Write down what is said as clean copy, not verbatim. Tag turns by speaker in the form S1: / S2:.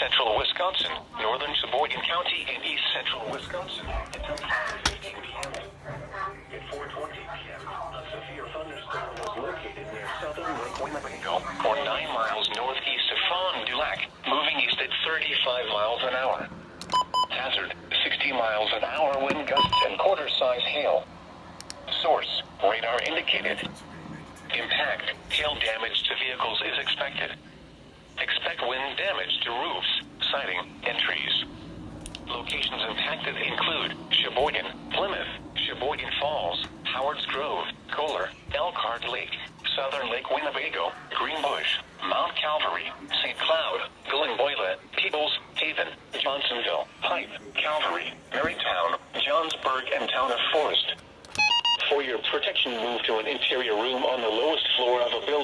S1: central Wisconsin, northern Sheboygan County, and east central Wisconsin until 5:15 p.m. At 4:20 p.m., a severe thunderstorm was located near southern Lake Winnebago, or 9 miles northeast of Fond du Lac, moving east at 35 miles an hour. Hazard, 60 miles an hour wind gusts and quarter-size hail. Source, radar indicated. Impact, hail damage to vehicles is expected. Expect wind damage to roofs, siding, and trees. Locations impacted include Sheboygan, Plymouth, Sheboygan Falls, Howard's Grove, Kohler, Elkhart Lake, Southern Lake Winnebago, Greenbush, Mount Calvary, St. Cloud, Glenboyla, Peebles, Haven, Johnsonville, Pipe, Calvary, Marytown, Johnsburg, and Town of Forest. For your protection, move to an interior room on the lowest floor of a building.